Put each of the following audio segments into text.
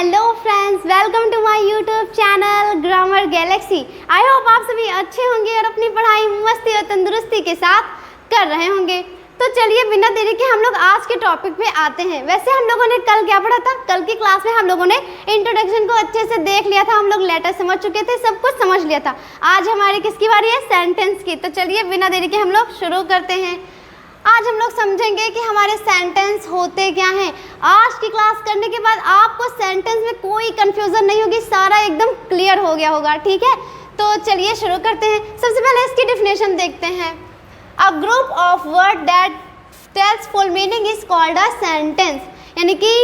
Hello friends, welcome to my YouTube channel grammar galaxy. I hope आप सभी अच्छे होंगे और अपनी पढ़ाई मस्ती और तंदुरुस्ती के साथ कर रहे होंगे। तो चलिए बिना देरी के हम लोग आज के टॉपिक पे आते हैं। वैसे हम लोगों ने कल क्या पढ़ा था? कल की क्लास में हम लोगों ने इंट्रोडक्शन को अच्छे से देख लिया था, हम लोग लेटर समझ चुके थे, सब कुछ समझ लिया था। आज हमारी किसकी बारी है? सेंटेंस की। तो चलिए बिना देरी के हम लोग शुरू करते हैं। आज हम लोग समझेंगे कि हमारे सेंटेंस होते क्या हैं। आज की क्लास करने के बाद आपको सेंटेंस में कोई कंफ्यूजन नहीं होगी, सारा एकदम क्लियर हो गया होगा। ठीक है, तो चलिए शुरू करते हैं। सबसे पहले इसकी डेफिनेशन देखते हैं। A group of word that tells full meaning is called a sentence. यानी कि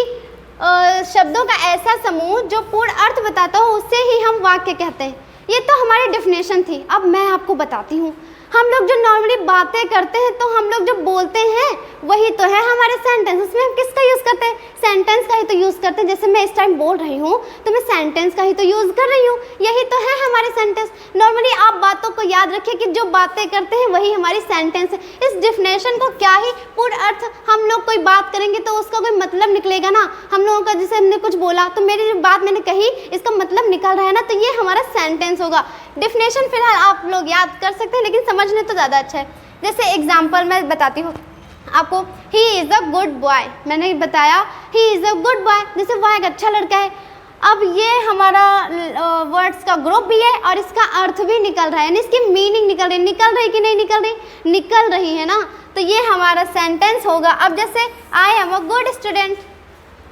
शब्दों का ऐसा समूह जो पूर्ण अर्थ बताता हो उसे ही हम वाक्य कहते हैं। ये तो हमारी डेफिनेशन थी। अब मैं आपको बताती हूँ, हम लोग जो नॉर्मली बातें करते हैं तो हम लोग जो बोलते हैं वही तो है हमारे सेंटेंस। उसमें हम किसका यूज़ करते हैं? सेंटेंस का ही तो यूज़ करते हैं। जैसे मैं इस टाइम बोल रही हूँ तो मैं सेंटेंस का ही तो यूज़ कर रही हूँ, यही तो है हमारे सेंटेंस। नॉर्मली आप बातों को याद रखिए कि जो बातें करते हैं वही हमारी सेंटेंस है। इस डेफिनेशन को क्या ही पूर्ण अर्थ, हम लोग कोई बात करेंगे तो उसका कोई मतलब निकलेगा ना। हम लोगों का जैसे हमने कुछ बोला तो मेरी जो बात मैंने कही इसका मतलब निकल रहा है ना, तो ये हमारा सेंटेंस होगा। डेफिनेशन फिलहाल आप लोग याद कर सकते हैं, लेकिन समझने तो ज़्यादा अच्छा है। जैसे एग्जाम्पल मैं बताती हूँ आपको। He is a good boy, मैंने बताया he is a good boy, जैसे वह एक अच्छा लड़का है। अब ये हमारा वर्ड्स का ग्रुप भी है और इसका अर्थ भी निकल रहा है, यानी इसकी मीनिंग निकल रही कि नहीं निकल रही? निकल रही है ना, तो ये हमारा सेंटेंस होगा। अब जैसे I am a good student,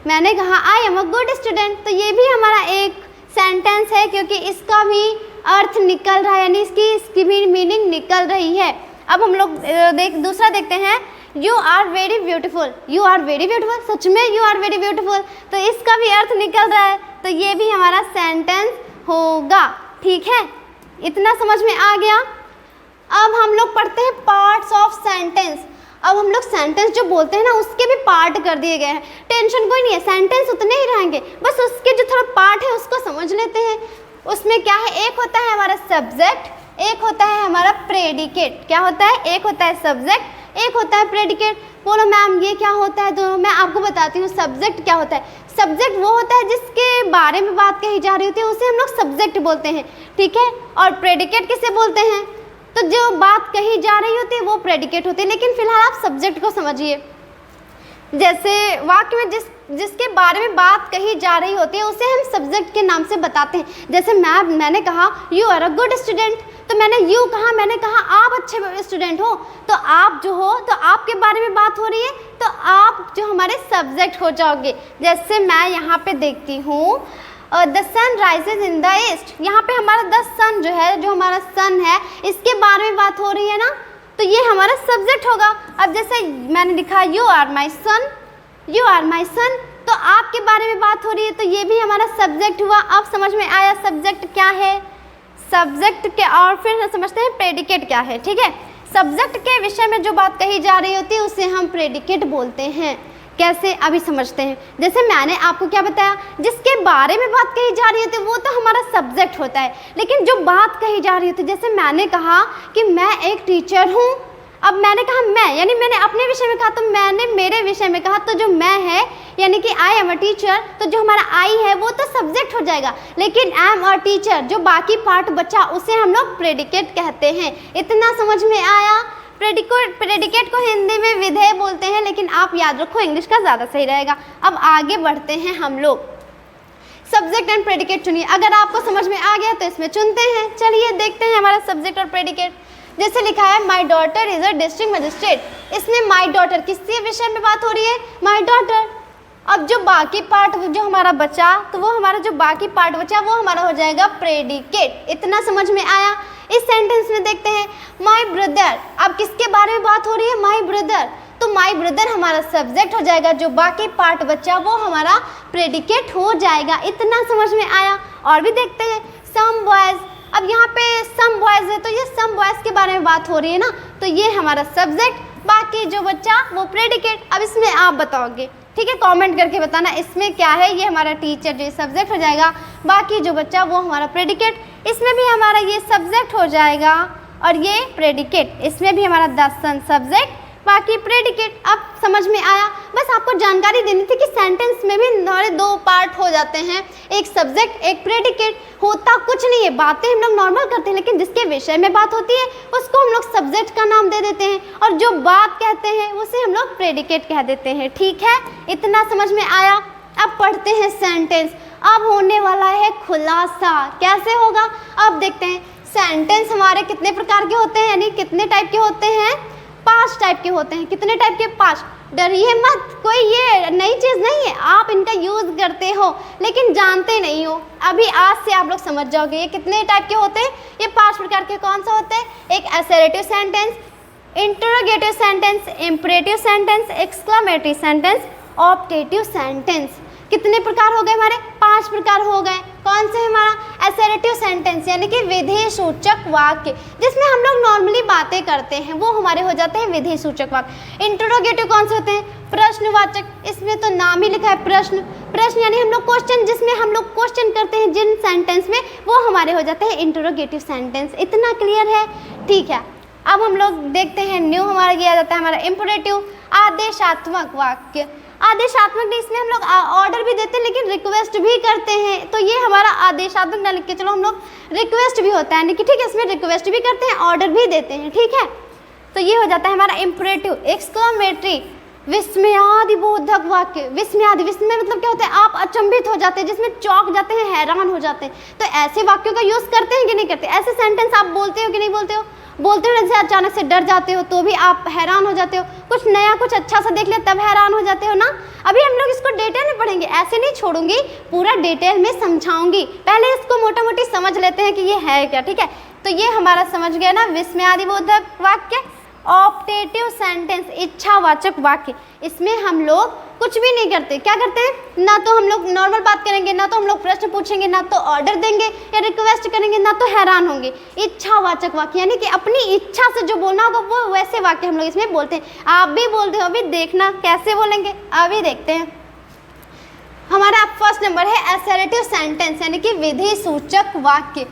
मैंने कहा I am a good student, तो ये भी हमारा एक सेंटेंस है क्योंकि इसका भी अर्थ निकल रहा है, यानी इसकी भी मीनिंग निकल रही है। अब हम लोग दूसरा देखते हैं। You are very beautiful, you are very beautiful, सच में यू आर वेरी ब्यूटीफुल, तो इसका भी अर्थ निकल रहा है, तो ये भी हमारा सेंटेंस होगा। ठीक है, इतना समझ में आ गया। अब हम लोग पढ़ते हैं पार्ट्स ऑफ सेंटेंस। अब हम लोग सेंटेंस जो बोलते हैं ना उसके भी पार्ट कर दिए गए हैं। टेंशन कोई नहीं है, सेंटेंस उतने ही रहेंगे, बस उसके जो थोड़ा पार्ट है उसको समझ लेते हैं। उसमें क्या है? एक होता है हमारा सब्जेक्ट, एक होता है हमारा प्रेडिकेट। क्या होता है? एक होता है सब्जेक्ट, एक होता है प्रेडिकेट। बोलो मैम ये क्या होता है? तो मैं आपको बताती हूँ सब्जेक्ट क्या होता है। सब्जेक्ट वो होता है जिसके बारे में बात कही जा रही होती है, उसे हम लोग सब्जेक्ट बोलते हैं। ठीक है, और प्रेडिकेट किसे बोलते हैं? तो जो बात कही जा रही होती है वो प्रेडिकेट होती है। लेकिन फिलहाल आप सब्जेक्ट को समझिए। जैसे वाक्य में जिसके बारे में बात कही जा रही होती है उसे हम सब्जेक्ट के नाम से बताते हैं। जैसे मैंने कहा you are a good student, तो मैंने यू कहा, मैंने कहा आप अच्छे स्टूडेंट हो, तो आप जो हो तो आपके बारे में बात हो रही है, तो आप जो हमारे सब्जेक्ट हो जाओगे। जैसे मैं यहाँ पे देखती हूँ the sun rises in the east, यहाँ पे हमारा द सन जो है, जो हमारा सन है, इसके बारे में बात हो रही है ना, तो ये हमारा सब्जेक्ट होगा। अब जैसे मैंने लिखा you are my son, you are my son, तो आपके बारे में बात हो रही है, तो ये भी हमारा सब्जेक्ट हुआ। अब समझ में आया सब्जेक्ट क्या है, सब्जेक्ट के, और फिर समझते हैं प्रेडिकेट क्या है। ठीक है, सब्जेक्ट के विषय में जो बात कही जा रही होती है उसे हम प्रेडिकेट बोलते हैं। कैसे? अभी समझते हैं। जैसे मैंने आपको क्या बताया, जिसके बारे में बात कही जा रही होती है वो तो हमारा सब्जेक्ट होता है, लेकिन जो बात कही जा रही होती है, जैसे मैंने कहा कि मैं एक टीचर हूँ। अब मैंने कहा मैं, यानी मैंने अपने विषय में कहा, तो मैंने मेरे विषय में कहा, तो जो मैं है यानी कि आई एम अ टीचर, तो जो हमारा आई है वो तो सब्जेक्ट हो जाएगा। लेकिन आई एम अ टीचर, जो बाकी पार्ट बचा उसे हम लोग प्रेडिकेट कहते हैं। इतना समझ में आया? प्रेडिकेट को हिंदी में विधेय बोलते हैं, लेकिन आप याद रखो इंग्लिश का ज़्यादा सही रहेगा। अब आगे बढ़ते हैं हम लोग। सब्जेक्ट एंड प्रेडिकेट चुनिए। अगर आपको समझ में आ गया तो इसमें चुनते हैं। चलिए देखते हैं हमारा सब्जेक्ट और प्रेडिकेट। जैसे लिखा है my daughter is a district magistrate, इसमें माई डॉटर किसके विषय में बात हो रही है? My daughter. अब जो बाकी पार्ट जो हमारा बचा, तो वो हमारा जो बाकी पार्ट बचा वो हमारा हो जाएगा प्रेडिकेट। इतना समझ में आया? इस सेंटेंस में देखते हैं माई ब्रदर। अब किसके बारे में बात हो रही है? माई ब्रदर, तो माई ब्रदर हमारा सब्जेक्ट हो जाएगा, जो बाकी पार्ट बचा वो हमारा प्रेडिकेट हो जाएगा। इतना समझ में आया? और भी देखते हैं सम बॉयज़। अब यहाँ पे सम बॉयज़ है, तो ये सम बॉयज़ के बारे में बात हो रही है ना, तो ये हमारा सब्जेक्ट, बाकी जो बच्चा वो प्रेडिकेट। अब इसमें आप बताओगे, ठीक है, कमेंट करके बताना इसमें क्या है। ये हमारा टीचर जो सब्जेक्ट हो जाएगा, बाकी जो बच्चा वो हमारा प्रेडिकेट। इसमें भी हमारा ये सब्जेक्ट हो जाएगा और ये प्रेडिकेट। इसमें भी हमारा द सन सब्जेक्ट, बाकी प्रेडिकेट। अब समझ में आया। बस आपको जानकारी देनी थी कि सेंटेंस में भी हमारे दो पार्ट हो जाते हैं, एक सब्जेक्ट एक प्रेडिकेट। होता कुछ नहीं है, बातें हम लोग नॉर्मल करते हैं, लेकिन जिसके विषय में बात होती है उसको हम लोग सब्जेक्ट का नाम दे देते हैं, और जो बात कहते हैं उसे हम लोग प्रेडिकेट कह देते हैं। ठीक है, इतना समझ में आया। अब पढ़ते हैं सेंटेंस। अब होने वाला है खुलासा। कैसे होगा अब देखते हैं। सेंटेंस हमारे कितने प्रकार के होते हैं, यानी कितने टाइप के होते हैं? 5 टाइप के होते हैं। कितने टाइप के? 5। डरिए मत, कोई ये नई चीज़ नहीं है, आप इनका यूज़ करते हो लेकिन जानते नहीं हो। अभी आज से आप लोग समझ जाओगे ये कितने टाइप के होते हैं। ये 5 प्रकार के कौन सा होते हैं? एक assertive sentence, interrogative sentence, imperative sentence, exclamatory sentence, optative sentence. कितने प्रकार हो गए हमारे? 5 प्रकार हो गए। कौन से? हमारा असर्टिव सेंटेंस यानी कि विधेय सूचक वाक्य, जिसमें हम लोग नॉर्मली बातें करते हैं, वो हमारे हो जाते हैं विधेय सूचक वाक्य। इंटरोगेटिव कौन से होते हैं? प्रश्नवाचक। इसमें तो नाम ही लिखा है प्रश्न। प्रश्न यानी हम लोग क्वेश्चन, जिसमें हम लोग क्वेश्चन करते हैं जिन सेंटेंस में, वो हमारे हो जाते हैं इंटरोगेटिव सेंटेंस। इतना क्लियर है? ठीक है। अब हम लोग देखते हैं न्यू हमारा किया जाता है हमारा इंपरेटिव, आदेशात्मक वाक्य। आदेशात्मक नहीं, इसमें हम लोग ऑर्डर भी देते हैं लेकिन रिक्वेस्ट भी करते हैं, तो ये हमारा आदेशात्मक ना लिख के चलो हम लोग रिक्वेस्ट भी होता है, यानी कि ठीक है, इसमें रिक्वेस्ट भी करते हैं, ऑर्डर भी देते हैं। ठीक है, तो ये हो जाता है हमारा इंपरेटिव। एक्सक्लेमेटरी, विस्मयादिबोधक वाक्य। विस्मयादि, विस्मय मतलब क्या होता है? आप अचंभित हो जाते हैं, जिसमें चौंक जाते हैं, हैरान हो जाते हैं। तो ऐसे वाक्यों का यूज़ करते हैं कि नहीं करते? ऐसे सेंटेंस आप बोलते हो कि नहीं बोलते हो? बोलते हो। जैसे अचानक से डर जाते हो तो भी आप हैरान हो जाते हो, कुछ नया कुछ अच्छा सा देख लिया तब हैरान हो जाते हो ना। अभी हम लोग इसको डिटेल में पढ़ेंगे, ऐसे नहीं छोड़ूंगी, पूरा डिटेल में समझाऊंगी। पहले इसको मोटा मोटी समझ लेते हैं कि ये है क्या। ठीक है, तो ये हमारा समझ गया ना, विस्मयादिबोधक वाक्य। ऑप्टेटिव सेंटेंस, इच्छावाचक वाक्य। इसमें हम लोग कुछ भी नहीं करते। क्या करते हैं? ना तो हम लोग नॉर्मल बात करेंगे, ना तो हम लोग प्रश्न पूछेंगे, ना तो ऑर्डर देंगे या रिक्वेस्ट करेंगे, ना तो हैरान होंगे। इच्छावाचक वाक्य यानी कि अपनी इच्छा से जो बोलना होगा वो वैसे वाक्य हम लोग इसमें बोलते हैं। आप भी बोलते हो, अभी देखना कैसे बोलेंगे, अभी देखते हैं। हमारा फर्स्ट नंबर है असर्टिव सेंटेंस यानी कि विधेय सूचक वाक्य।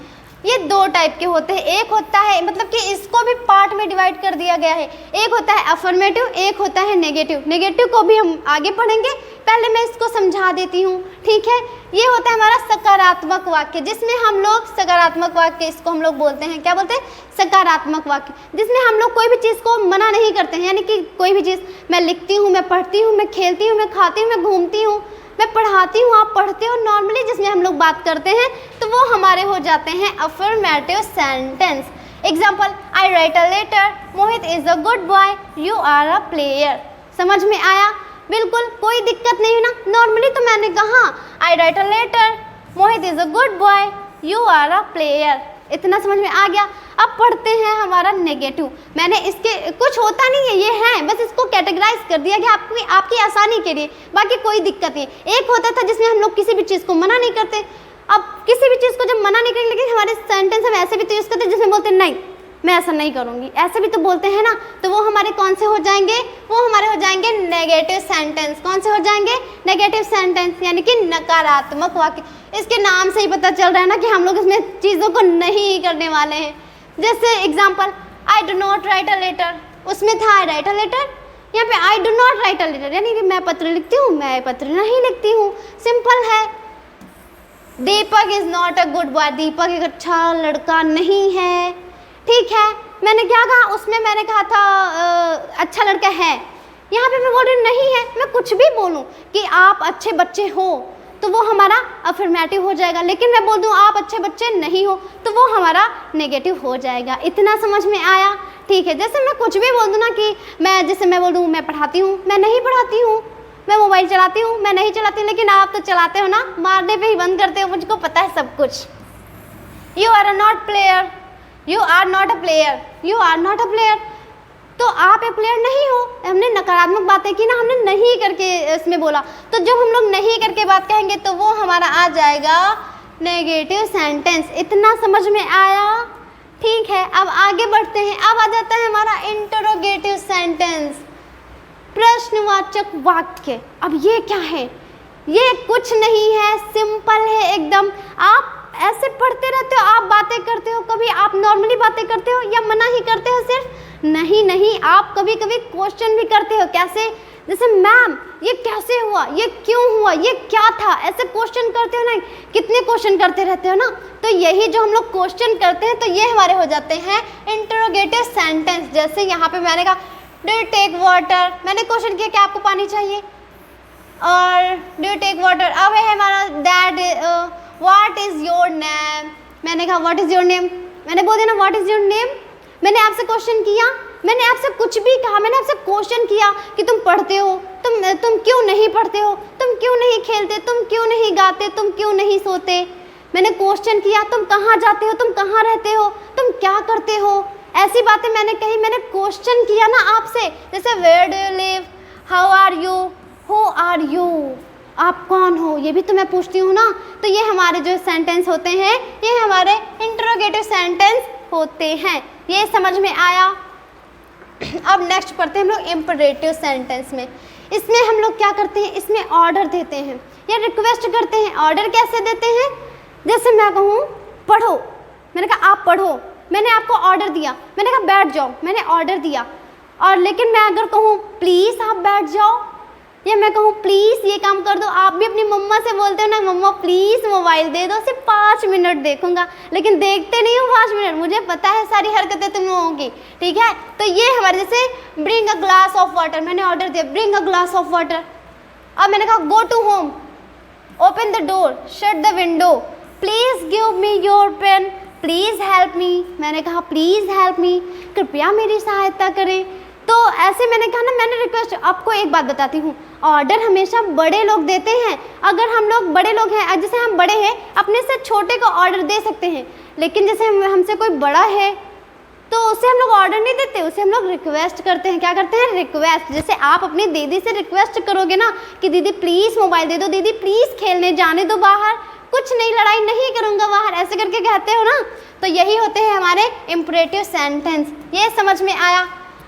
ये 2 टाइप के होते हैं। एक होता है, मतलब कि इसको भी पार्ट में डिवाइड कर दिया गया है। एक होता है अफर्मेटिव, एक होता है नेगेटिव। नेगेटिव को भी हम आगे पढ़ेंगे, पहले मैं इसको समझा देती हूँ। ठीक है, ये होता है हमारा सकारात्मक वाक्य, जिसमें हम लोग सकारात्मक वाक्य, इसको हम लोग बोलते हैं, क्या बोलते हैं? सकारात्मक वाक्य, जिसमें हम लोग कोई भी चीज़ को मना नहीं करते हैं। यानी कि कोई भी चीज़, मैं लिखती हूँ, मैं पढ़ती हूँ, मैं खेलती हूँ, मैं खाती हूँ, मैं घूमती हूँ, मैं पढ़ाती हूँ, आप पढ़ते हो, नॉर्मली जिसमें हम लोग बात करते हैं, तो वो हमारे हो जाते हैं affirmative sentence. Example, I write a letter, Mohit is a good boy, you are a player. समझ में आया? बिल्कुल कोई दिक्कत नहीं है ना। नॉर्मली तो मैंने कहा I write a letter, Mohit is a good boy, you are a player. इतना समझ में आ गया। अब पढ़ते हैं हमारा नेगेटिव। मैंने इसके कुछ होता नहीं है, ये है, बस इसको कैटेगराइज कर दिया गया आपकी आसानी के लिए, बाकी कोई दिक्कत नहीं। एक होता था जिसमें हम लोग किसी भी चीज़ को मना नहीं करते। अब किसी भी चीज़ को जब मना नहीं करेंगे, लेकिन हमारे सेंटेंस हम ऐसे भी तो यूज़ करते हैं जिसमें बोलते हैं नहीं मैं ऐसा नहीं करूँगी, ऐसे भी तो बोलते हैं ना। तो वो हमारे कौन से हो जाएंगे? वो हमारे हो जाएंगे नेगेटिव सेंटेंस। कौन से हो जाएंगे? नेगेटिव सेंटेंस यानी कि नकारात्मक वाक्य। इसके नाम से ही पता चल रहा है ना कि हम लोग इसमें चीज़ों को नहीं करने वाले हैं। जैसे example, I do not write a letter, उसमें था आई राइट अ लेटर, यहाँ पे I do not write a letter यानी कि मैं पत्र लिखती हूँ, मैं पत्र नहीं लिखती हूँ। सिंपल है। Deepak is not a good boy, Deepak एक अच्छा लड़का नहीं है। ठीक है, मैंने क्या कहा? उसमें मैंने कहा था अच्छा लड़का है, यहाँ पे मैं बोल रही नहीं है। मैं कुछ भी बोलूँ कि आप अच्छे बच्चे हो तो वो हमारा अफर्मेटिव हो जाएगा, लेकिन मैं बोल दूँ आप अच्छे बच्चे नहीं हो तो वो हमारा नेगेटिव हो जाएगा। इतना समझ में आया? ठीक है, जैसे मैं कुछ भी बोल दूँ ना कि मैं बोल दूँ मैं पढ़ाती हूँ, मैं नहीं पढ़ाती हूँ, मैं मोबाइल चलाती हूँ, मैं नहीं चलाती, लेकिन आप तो चलाते हो ना, मारने पे ही बंद करते हो, मुझको पता है सब कुछ। You are not player, you are not a player, you are not a player, तो आप एक प्लेयर नहीं हो। हमने नकारात्मक बातें की ना, हमने नहीं करके इसमें बोला, तो जब हम लोग नहीं करके बात कहेंगे तो वो हमारा आ जाएगा नेगेटिव सेंटेंस। इतना समझ में आया? ठीक है, अब आगे बढ़ते हैं। अब आ जाता है हमारा इंटरोगेटिव सेंटेंस, प्रश्नवाचक वाक्य। अब ये क्या है? ये कुछ नहीं है, सिंपल है एकदम। आप ऐसे पढ़ते रहते हो, आप बातें करते हो, कभी आप नॉर्मली बातें करते हो या मना ही करते हो सिर्फ? नहीं नहीं, आप कभी कभी क्वेश्चन भी करते हो। कैसे? जैसे मैम ये कैसे हुआ, ये क्यों हुआ, ये क्या था, ऐसे क्वेश्चन करते हो ना, कितने क्वेश्चन करते रहते हो ना। तो यही जो हम लोग क्वेश्चन करते हैं तो ये हमारे हो जाते हैं इंटरोगेटिव सेंटेंस। जैसे यहाँ पे मैंने कहा डू यू टेक वाटर, मैंने क्वेश्चन किया क्या आपको पानी चाहिए, और डू यू टेक वाटर। अब है हमारा that what is your name, मैंने कहा व्हाट इज़ योर नेम, मैंने बोल दिया ना व्हाट इज़ योर नेम। मैंने आपसे क्वेश्चन किया, मैंने आपसे कुछ भी कहा, मैंने आपसे क्वेश्चन किया कि तुम पढ़ते हो, तुम क्यों नहीं पढ़ते हो, तुम क्यों नहीं खेलते, तुम क्यों नहीं गाते, तुम क्यों नहीं सोते। मैंने क्वेश्चन किया तुम कहाँ जाते हो, तुम कहाँ रहते हो, तुम क्या करते हो, ऐसी बातें मैंने कही। मैंने क्वेश्चन किया ना आपसे, जैसे where do you live, how are you, who are you, आप कौन हो, ये भी तो मैं पूछती हूँ ना। तो ये हमारे जो सेंटेंस होते हैं ये हमारे इंटरोगेटिव सेंटेंस होते हैं। ये समझ में आया? अब नेक्स्ट पढ़ते हैं हम लोग इम्परेटिव सेंटेंस में। इसमें हम लोग क्या करते हैं, इसमें ऑर्डर देते हैं या रिक्वेस्ट करते हैं। ऑर्डर कैसे देते हैं? जैसे मैं कहूँ पढ़ो, मैंने कहा आप पढ़ो, मैंने आपको ऑर्डर दिया, मैंने कहा बैठ जाओ, मैंने ऑर्डर दिया। और लेकिन मैं अगर कहूँ प्लीज़ आप बैठ जाओ, या मैं कहूँ प्लीज़ ये काम कर दो, आप भी अपनी मम्मा से बोलते हो ना मम्मा प्लीज़ मोबाइल दे दो, सिर्फ 5 मिनट देखूंगा, लेकिन देखते नहीं हो 5 मिनट, मुझे पता है सारी हरकतें तुम लोगों की, ठीक है। तो ये हमारे जैसे bring a glass of water, मैंने ऑर्डर दिया bring a glass of water. अब मैंने कहा go to home, open the door, shut the window, please give me your pen, please help me, मैंने कहा प्लीज़ हेल्प मी, कृपया मेरी सहायता करें। तो ऐसे मैंने कहा ना, मैंने रिक्वेस्ट। आपको एक बात बताती हूँ, ऑर्डर हमेशा बड़े लोग देते हैं। अगर हम लोग बड़े लोग हैं, जैसे हम बड़े हैं, अपने से छोटे को ऑर्डर दे सकते हैं, लेकिन जैसे हमसे कोई बड़ा है तो उसे हम लोग ऑर्डर नहीं देते, उसे हम लोग रिक्वेस्ट करते हैं। क्या करते हैं? रिक्वेस्ट। जैसे आप अपनी दीदी से रिक्वेस्ट करोगे ना कि दीदी प्लीज़ मोबाइल दे दो, दीदी प्लीज़ खेलने जाने दो बाहर, कुछ नहीं लड़ाई नहीं करूँगा बाहर, ऐसे करके कहते हो ना। तो यही होते हैं हमारे इम्परेटिव सेंटेंस। ये समझ में आया?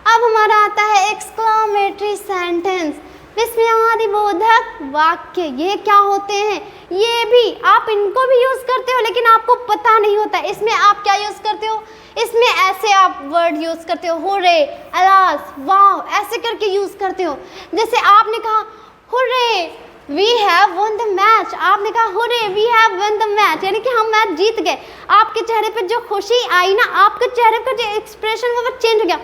अब हमारा आता है एक्सक्लेमेटरी सेंटेंस, विस्मयादिबोधक वाक्य। ये क्या होते हैं? ये भी आप इनको भी यूज़ करते हो, लेकिन आपको पता नहीं होता। इसमें आप क्या यूज़ करते हो? इसमें ऐसे आप वर्ड यूज़ करते हो, हुर्रे, अलास, वाव, ऐसे करके यूज़ करते हो। जैसे आपने कहा hurray we have won the match, आपने कहा hurray we have won the match, यानी कि हम मैच जीत गए। आपके चेहरे पर जो खुशी आई ना, आपके चेहरे का जो एक्सप्रेशन वो चेंज हो गया।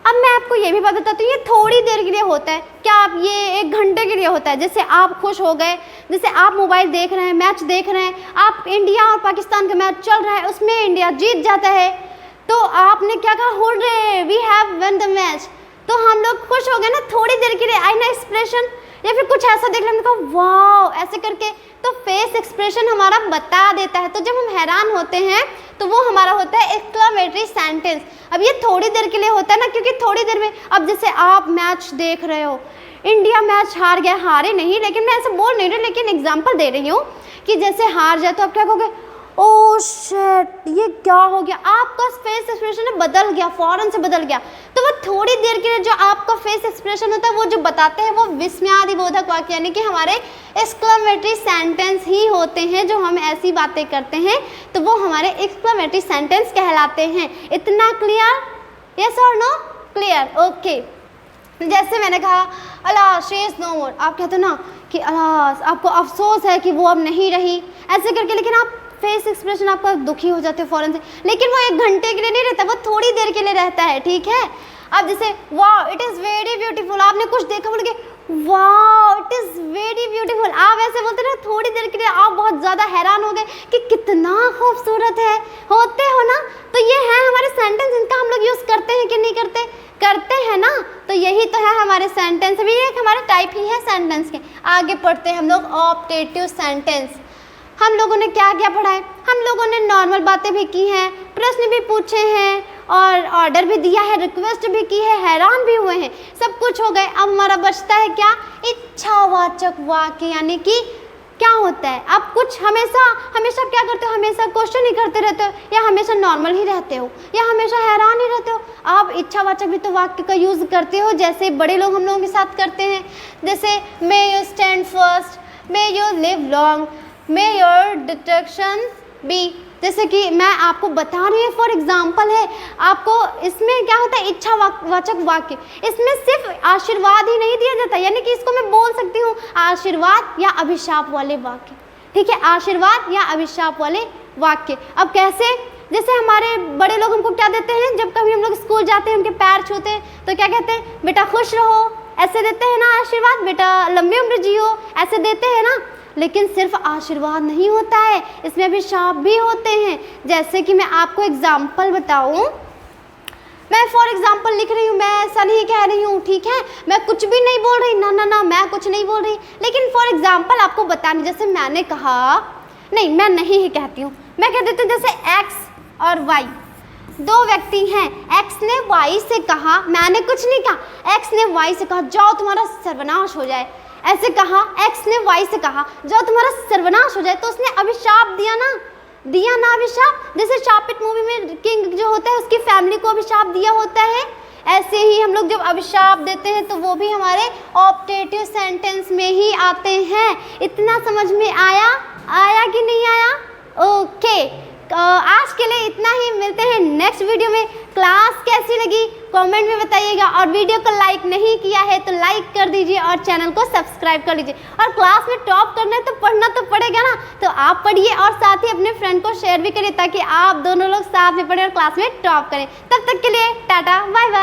अब मैं आपको ये भी बताती हूँ, ये थोड़ी देर के लिए होता है क्या, आप ये 1 घंटे के लिए होता है। जैसे आप खुश हो गए, जैसे आप मोबाइल देख रहे हैं, मैच देख रहे हैं, आप इंडिया और पाकिस्तान का मैच चल रहा है, उसमें इंडिया जीत जाता है, तो आपने क्या कहा hurray we have won the match, तो हम लोग खुश हो गए ना, थोड़ी देर के लिए आई ना एक्सप्रेशन, या फिर कुछ ऐसा देख लेने का वाव ऐसे करके, तो फेस एक्सप्रेशन हमारा बता देता है। तो जब हम हैरान होते हैं तो वो हमारा होता है एक्सक्लेमेटरी सेंटेंस। अब ये थोड़ी देर के लिए होता है ना, क्योंकि थोड़ी देर में, अब जैसे आप मैच देख रहे हो, इंडिया मैच हार गया, हारे नहीं, लेकिन मैं ऐसे बोल नहीं रही, लेकिन एग्जांपल दे रही हूँ कि जैसे हार जाए तो आप क्या कहोगे, ओह शिट ये क्या हो गया, आपका फेस एक्सप्रेशन बदल गया, फौरन से बदल गया। तो वो थोड़ी देर के लिए जो आपका फेस एक्सप्रेशन होता है वो जो बताते हैं वो विस्मयादिबोधक वाक्य यानी कि हमारे एक्सक्लेमेटरी सेंटेंस ही होते हैं। जो हम ऐसी बातें करते हैं तो वो हमारे एक्सक्लेमेटरी सेंटेंस कहलाते हैं। इतना क्लियर? यस और नो? क्लियर? ओके। जैसे मैंने कहा अलास शी इज़ नो मोर, आप कहते हो ना कि अलास आपको अफसोस है कि वो अब नहीं रही, ऐसे करके, लेकिन आप फेस एक्सप्रेशन आपका दुखी हो जाते हो फ़ौरन से, लेकिन वो 1 घंटे के लिए नहीं रहता, वो थोड़ी देर के लिए रहता है, ठीक है। अब जैसे वाह इट इज़ वेरी ब्यूटीफुल, आपने कुछ देखा बोल के वाह इट इज़ वेरी ब्यूटीफुल, आप ऐसे बोलते ना थोड़ी देर के लिए आप बहुत ज़्यादा हैरान हो गए कि कितना खूबसूरत है, होते हो ना। तो ये है हमारे सेंटेंस, इनका हम लोग यूज़ करते हैं कि नहीं करते? करते हैं ना। तो यही तो है हमारे सेंटेंस, अभी एक हमारे टाइप ही है सेंटेंस के। आगे पढ़ते हैं हम लोग ऑप्टेटिव सेंटेंस। हम लोगों ने क्या क्या पढ़ा है? हम लोगों ने नॉर्मल बातें भी की हैं, प्रश्न भी पूछे हैं, और ऑर्डर भी दिया है, रिक्वेस्ट भी की है, हैरान भी हुए हैं, सब कुछ हो गए। अब हमारा बचता है क्या? इच्छावाचक वाक्य, यानी कि क्या होता है? आप कुछ हमेशा क्या करते हो? हमेशा क्वेश्चन ही करते रहते हो, या हमेशा नॉर्मल ही रहते हो, या हमेशा हैरान ही रहते हो? आप इच्छावाचक भी तो वाक्य का यूज़ करते हो, जैसे बड़े लोग हम लोगों के साथ करते हैं। जैसे may you stand first, may you live long, may your detection be जैसे कि मैं आपको बता रही हूँ, फॉर एग्जाम्पल है आपको, इसमें क्या होता है इच्छावाचक वाक्य, इसमें सिर्फ आशीर्वाद ही नहीं दिया जाता, यानी कि इसको मैं बोल सकती हूँ आशीर्वाद या अभिशाप वाले वाक्य। ठीक है, आशीर्वाद या अभिशाप वाले वाक्य। अब कैसे, जैसे हमारे बड़े लोग हमको क्या देते हैं, जब कभी हम लोग स्कूल जाते हैं उनके पैर छूते हैं तो क्या कहते हैं, बेटा खुश रहो, ऐसे देते हैं ना आशीर्वाद, बेटा लंबी उम्र जियो, ऐसे देते हैं ना। लेकिन सिर्फ आशीर्वाद नहीं होता है, इसमें अभिशाप भी होते हैं। जैसे कि मैं आपको एग्जाम्पल बताऊं, मैं फॉर एग्जाम्पल लिख रही हूँ, मैं ऐसा नहीं कह रही हूँ, ठीक है, मैं कुछ भी नहीं बोल रही, ना ना ना, मैं कुछ नहीं बोल रही, लेकिन फॉर एग्जाम्पल आपको बतानी, जैसे मैंने कहा, नहीं मैं नहीं ही कहती हूँ, मैं कह देती हूँ जैसे एक्स और वाई, दो व्यक्ति हैं, एक्स ने वाई से कहा, मैंने कुछ नहीं कहा, एक्स ने वाई से कहा जाओ तुम्हारा सर्वनाश हो जाए, ऐसे कहा, एक्स ने वाई से कहा जाओ तुम्हारा सर्वनाश हो जाए, तो उसने अभिशाप दिया ना अभिशाप। जैसे शापित मूवी में किंग जो होता है उसकी फैमिली को अभिशाप दिया होता है, ऐसे ही हम लोग जब अभिशाप देते हैं तो वो भी हमारे ऑप्टेटिव सेंटेंस में ही आते हैं। इतना समझ में आया कि नहीं आया? ओके, आज के लिए इतना ही, मिलते हैं नेक्स्ट वीडियो में। क्लास कैसी लगी कमेंट में बताइएगा, और वीडियो को लाइक नहीं किया है तो लाइक कर दीजिए और चैनल को सब्सक्राइब कर लीजिए। और क्लास में टॉप करना है तो पढ़ना तो पड़ेगा ना, तो आप पढ़िए और साथ ही अपने फ्रेंड को शेयर भी करिए ताकि आप दोनों लोग साथ में पढ़ें और क्लास में टॉप करें। तब तक के लिए टाटा बाय बाय।